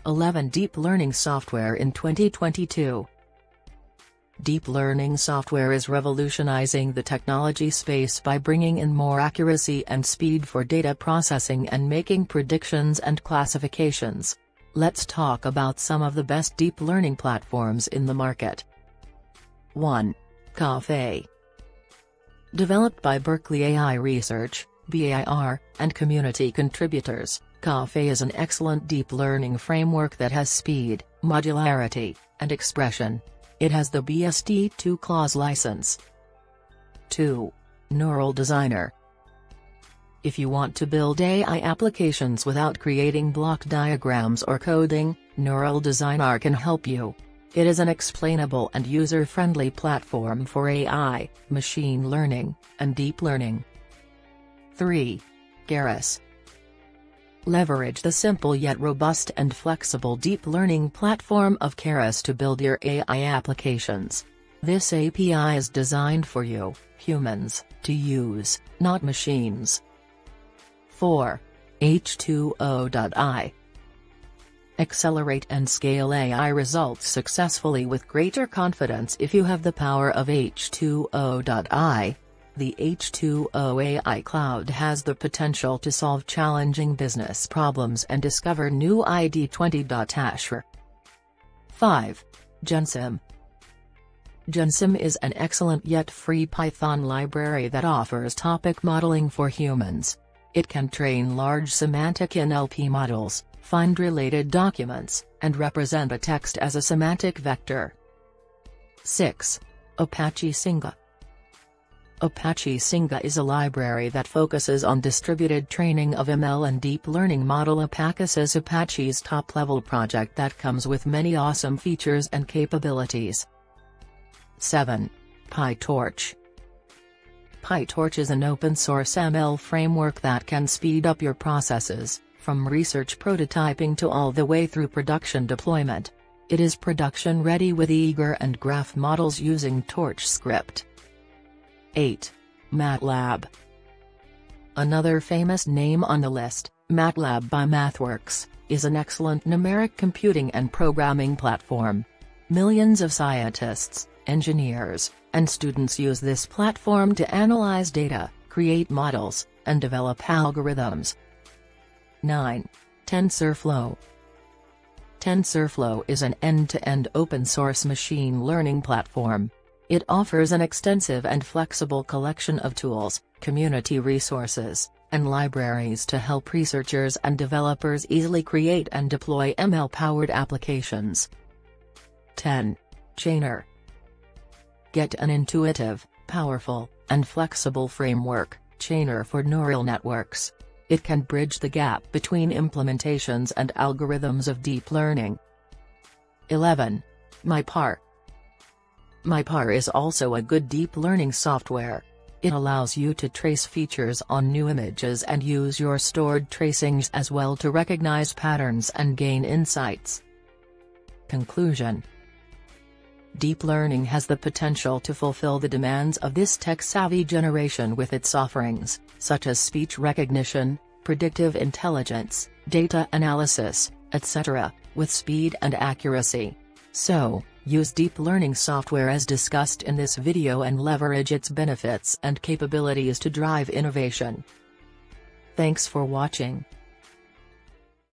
11 Deep learning software in 2022. Deep learning software is revolutionizing the technology space by bringing in more accuracy and speed for data processing and making predictions and classifications. Let's talk about some of the best deep learning platforms in the market. 1. Caffe. Developed by Berkeley AI Research, BAR, and community contributors, Caffe is an excellent deep learning framework that has speed, modularity, and expression. It has the BSD2 clause license. 2. Neural Designer. If you want to build AI applications without creating block diagrams or coding, Neural Designer can help you. It is an explainable and user-friendly platform for AI, machine learning, and deep learning. 3. Keras. Leverage the simple yet robust and flexible deep learning platform of Keras to build your AI applications. This API is designed for you, humans, to use, not machines. 4. H2O.ai. Accelerate and scale AI results successfully with greater confidence if you have the power of H2O.ai. The H2O AI Cloud has the potential to solve challenging business problems and discover new ID20. 5. Gensim. Gensim is an excellent yet free Python library that offers topic modeling for humans. It can train large semantic NLP models, find related documents, and represent a text as a semantic vector. 6. Apache SINGA. Apache SINGA is a library that focuses on distributed training of ML and deep learning model. Apache is Apache's top-level project that comes with many awesome features and capabilities. 7. PyTorch. PyTorch is an open-source ML framework that can speed up your processes, from research prototyping to all the way through production deployment. It is production-ready with eager and graph models using Torch script. 8. MATLAB. Another famous name on the list, MATLAB by MathWorks, is an excellent numeric computing and programming platform. Millions of scientists, engineers, and students use this platform to analyze data, create models, and develop algorithms. 9. TensorFlow. TensorFlow is an end-to-end open-source machine learning platform. It offers an extensive and flexible collection of tools, community resources, and libraries to help researchers and developers easily create and deploy ML-powered applications. 10. Chainer. Get an intuitive, powerful, and flexible framework, Chainer for neural networks. It can bridge the gap between implementations and algorithms of deep learning. 11. Mipar. Mipar is also a good deep learning software. It allows you to trace features on new images and use your stored tracings as well to recognize patterns and gain insights. Conclusion. Deep learning has the potential to fulfill the demands of this tech-savvy generation with its offerings, such as speech recognition, predictive intelligence, data analysis, etc., with speed and accuracy. So, use deep learning software as discussed in this video and leverage its benefits and capabilities to drive innovation. Thanks for watching.